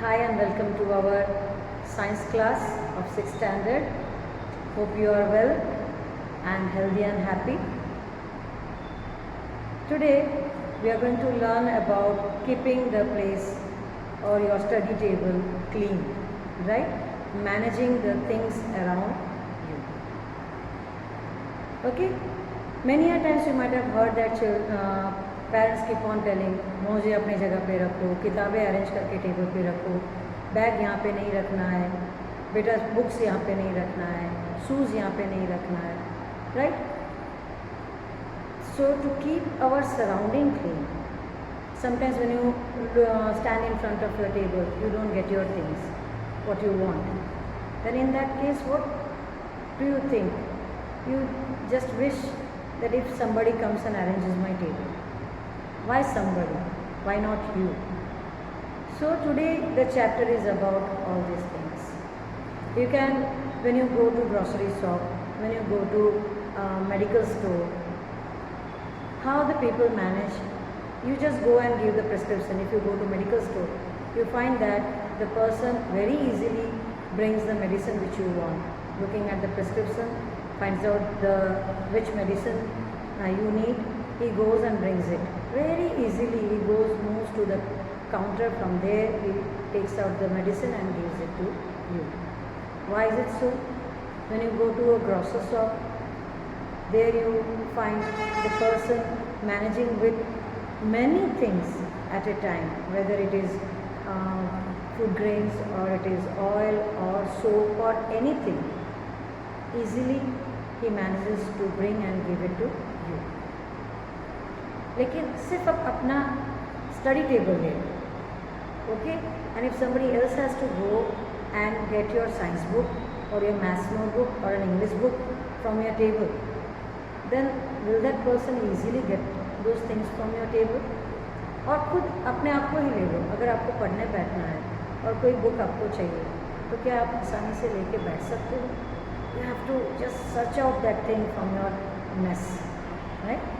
Hi and welcome to our science class of 6th standard. Hope you are well and healthy and happy. Today we are going to learn about keeping the place or your study table clean, right? Managing the things around you. Okay? Many a times you might have heard that parents keep on telling, मोजे अपनी जगह पे रखो, किताबें arrange करके table पे रखो, bag यहाँ पे नहीं रखना है, बेटा बुक्स यहाँ पे नहीं रखना है, शूज़ यहाँ पे नहीं रखना है, right? So to keep our surrounding clean, sometimes when you stand in front of your table, you don't get your things, what you want. Then in that case, what do you think? You just wish that if somebody comes and arranges my table. Why somebody? Why not you? So today the chapter is about all these things. You can, when you go to grocery shop, when you go to medical store, how the people manage, you just go and give the prescription. If you go to medical store, you find that the person very easily brings the medicine which you want. Looking at the prescription, finds out which medicine you need, he goes and brings it. Very easily he moves to the counter, from there he takes out the medicine and gives it to you. Why is it so? When you go to a grocery shop, there you find the person managing with many things at a time, whether it is food grains or it is oil or soap or anything. Easily he manages to bring and give it to you. लेकिन सिर्फ अपना study table ले, okay? And if somebody else has to go and get your science book or your maths notebook or an English book from your table, then will that person easily get those things from your table? और खुद अपने आप को ही ले लो, अगर आपको पढ़ने बैठना है और कोई बुक आपको चाहिए तो क्या आप आसानी से लेके बैठ सकते हो? You have to just search out that thing from your mess, right?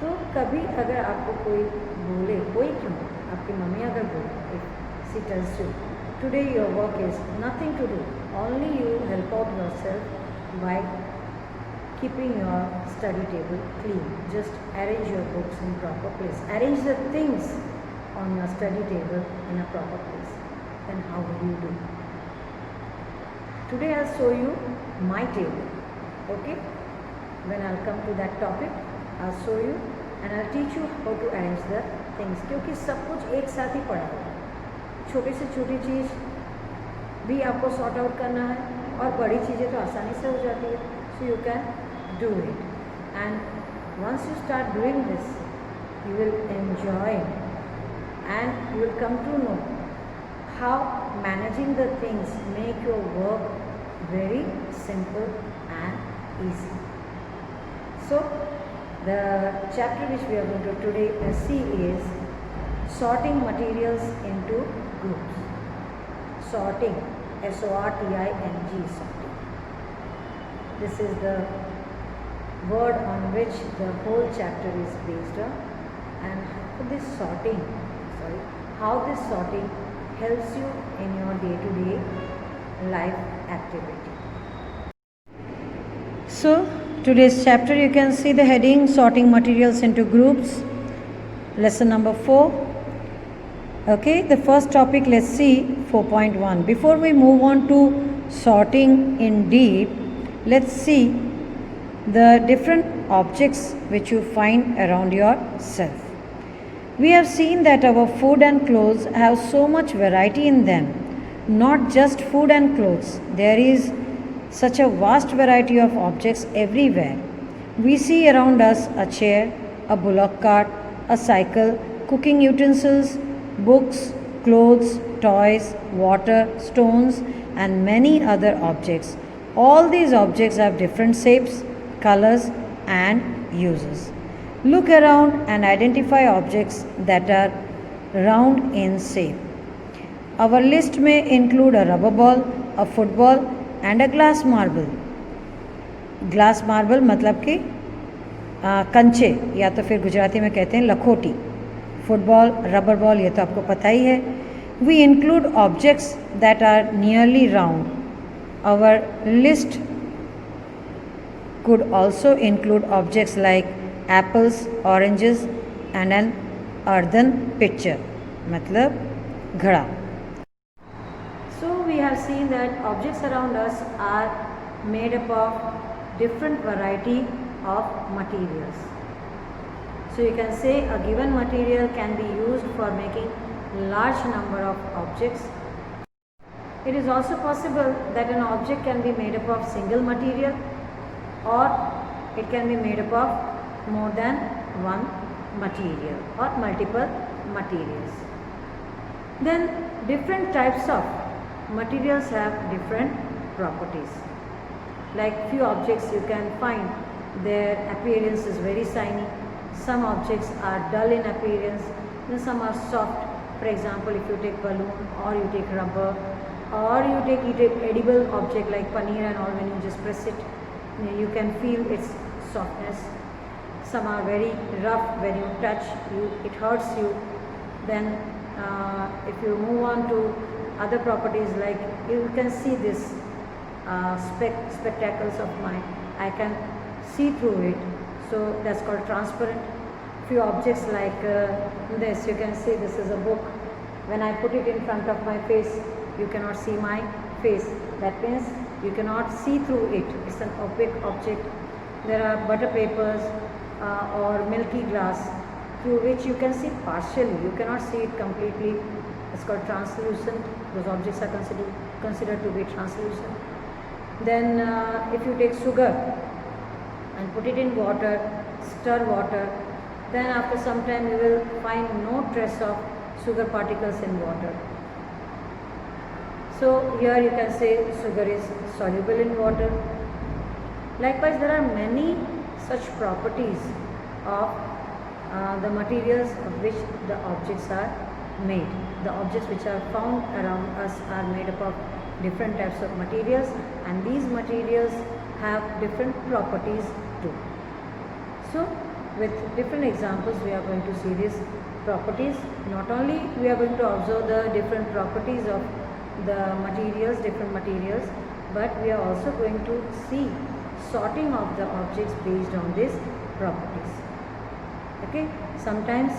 तो कभी अगर आपको कोई बोले, कोई क्यों, आपकी मम्मी अगर बोले, if she tells you, today your work is nothing to do, only you help out yourself by keeping your study table clean. Just arrange your books in proper place. Arrange the things on your study table in a proper place. Then how will you do? Today I'll show you my table. Okay? When I'll come to that topic, I'll show you and I'll teach you how to arrange the things. क्योंकि सब कुछ एक साथ ही पड़ा है. छोटी से छोटी चीज़ भी आपको सॉर्ट आउट करना है और बड़ी चीज़ें तो आसानी से हो जाती है. So you can do it. And once you start doing this, you will enjoy and you will come to know how managing the things make your work very simple and easy. So the chapter which we are going to today see is sorting materials into groups. Sorting, S-O-R-T-I-N-G, sorting. This is the word on which the whole chapter is based on, and how this sorting helps you in your day-to-day life activity. So today's chapter, you can see the heading sorting materials into groups, lesson number 4. Okay, the first topic, let's see 4.1. Before we move on to sorting in deep, let's see the different objects which you find around yourself. We have seen that our food and clothes have so much variety in them. Not just food and clothes, there is such a vast variety of objects everywhere. We see around us a chair, a bullock cart, a cycle, cooking utensils, books, clothes, toys, water, stones, and many other objects. All these objects have different shapes, colors, and uses. Look around and identify objects that are round in shape. Our list may include a rubber ball, a football, and a glass marble. Glass marble मतलब कि कंचे, या तो फिर गुजराती में कहते हैं Lakhoti. Football, rubber ball, ये तो आपको पता ही है. We include objects that are nearly round. Our list could also include objects like apples, oranges and an earthen pitcher. मतलब घड़ा. So we have seen that objects around us are made up of different variety of materials. So you can say a given material can be used for making large number of objects. It is also possible that an object can be made up of single material, or it can be made up of more than one material or multiple materials. Then different types of materials have different properties. Like few objects you can find their appearance is very shiny. Some objects are dull in appearance, then some are soft. For example, if you take balloon or you take rubber or you take edible object like paneer and all, when you just press it, you can feel its softness. Some are very rough, when you touch it hurts you. Then if you move on to other properties, like you can see this spectacles of mine, I can see through it, so that's called transparent. Few objects like this, you can see this is a book. When I put it in front of my face, you cannot see my face. That means you cannot see through it. It's an opaque object. There are butter papers or milky glass through which you can see partially. You cannot see it completely. It's called translucent. Those objects are considered to be translucent. Then if you take sugar and put it in water, stir water, then after some time you will find no trace of sugar particles in water. So here you can say sugar is soluble in water. Likewise, there are many such properties of the materials of which the objects are made. The objects which are found around us are made up of different types of materials, and these materials have different properties too. So with different examples we are going to see these properties. Not only we are going to observe the different properties of the materials, different materials, but we are also going to see sorting of the objects based on these properties. Okay, sometimes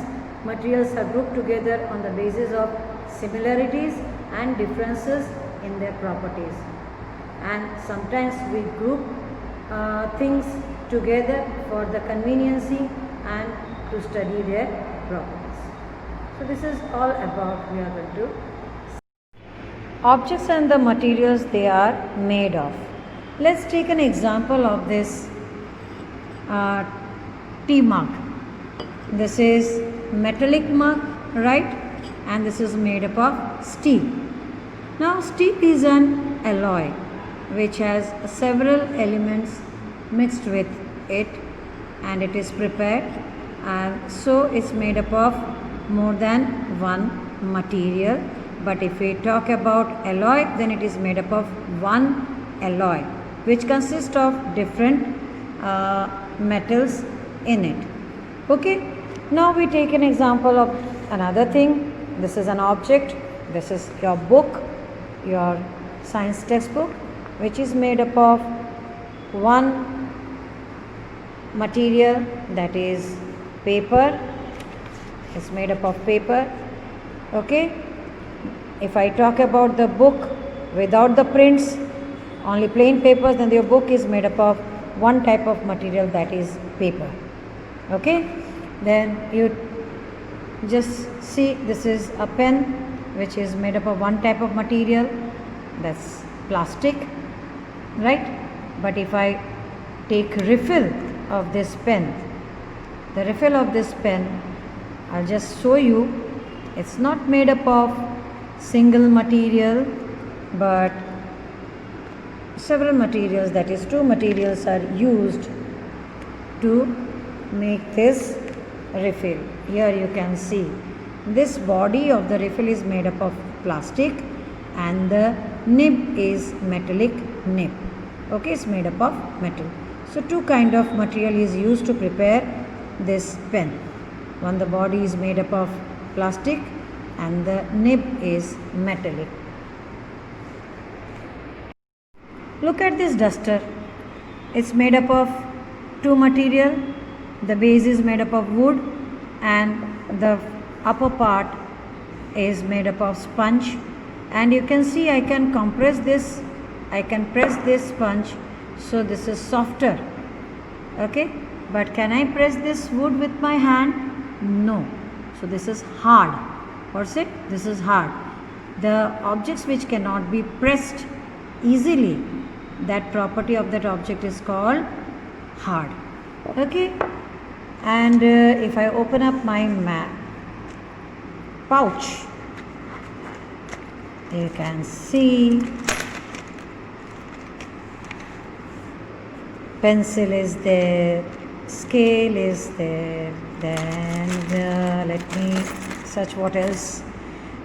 materials are grouped together on the basis of similarities and differences in their properties, and sometimes we group things together for the conveniency and to study their properties. So this is all about we are going to objects and the materials they are made of. Let's take an example of this tea mug. This is metallic mug, right? And this is made up of steel. Now steel is an alloy which has several elements mixed with it, and it is prepared, and so it's made up of more than one material. But if we talk about alloy, then it is made up of one alloy which consists of different metals in it. Okay, now we take an example of another thing. This is an object. This is your book, your science textbook, which is made up of one material, that is paper. It's made up of paper. Okay, if I talk about the book without the prints, only plain papers, then your book is made up of one type of material, that is paper. Okay, then you just see this is a pen which is made up of one type of material, that's plastic, right? But if I take refill of this pen, the refill of this pen, I'll just show you, it's not made up of single material but several materials, that is two materials are used to make this refill. Here you can see this body of the refill is made up of plastic and the nib is metallic nib. Okay, it's made up of metal. So two kind of material is used to prepare this pen. One, the body is made up of plastic and the nib is metallic. Look at this duster. It's made up of two material. The base is made up of wood and the upper part is made up of sponge, and you can see I can compress this, I can press this sponge, so this is softer. Okay, but can I press this wood with my hand? No. So this is hard. What's it? This is hard. The objects which cannot be pressed easily, that property of that object is called hard. Okay, and if I open up my pouch, you can see pencil is there, scale is there, then let me search what else.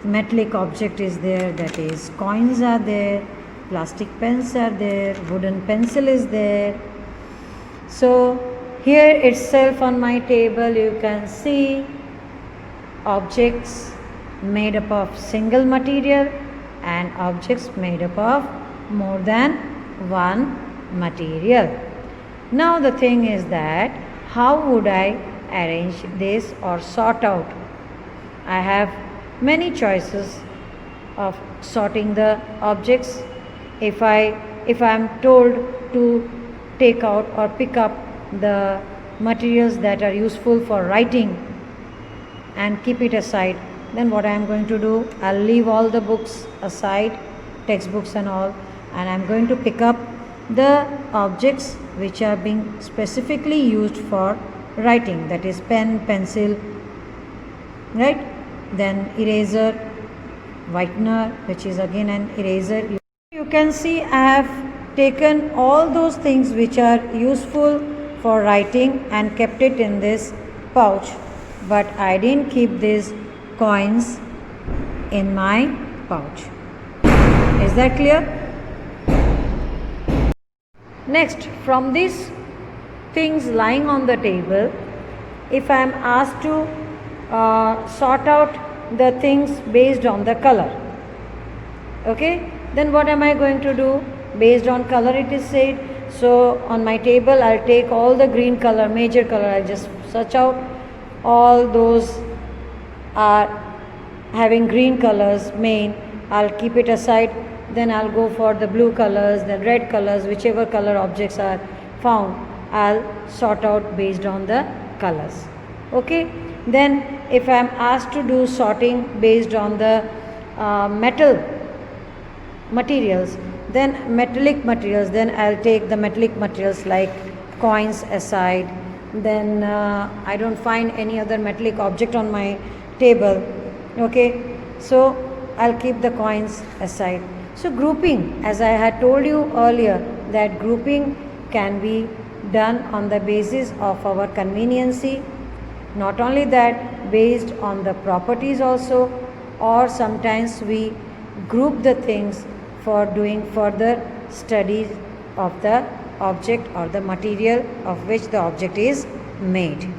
Metallic object is there, that is coins are there, plastic pens are there, wooden pencil is there. So here itself on my table you can see objects made up of single material and objects made up of more than one material. Now the thing is that how would I arrange this or sort out? I have many choices of sorting the objects. If I am told to take out or pick up the materials that are useful for writing and keep it aside, then what I am going to do, I'll leave all the books aside, textbooks and all, and I am going to pick up the objects which are being specifically used for writing, that is pen, pencil, right? Then eraser, whitener, which is again an eraser. You can see I have taken all those things which are useful for writing and kept it in this pouch, but I didn't keep these coins in my pouch. Is that clear? Next, from these things lying on the table, if I am asked to sort out the things based on the color, okay, then what am I going to do? Based on color it is said. So on my table I'll take all the green color, major color, I'll just search out all those are having green colors main, I'll keep it aside. Then I'll go for the blue colors, the red colors, whichever color objects are found, I'll sort out based on the colors. Okay, then if I am asked to do sorting based on the metal materials, then metallic materials, then I'll take the metallic materials like coins aside. Then I don't find any other metallic object on my table. Okay, so I'll keep the coins aside. So grouping, as I had told you earlier, that grouping can be done on the basis of our conveniency. Not only that, based on the properties also, or sometimes we group the things for doing further studies of the object or the material of which the object is made.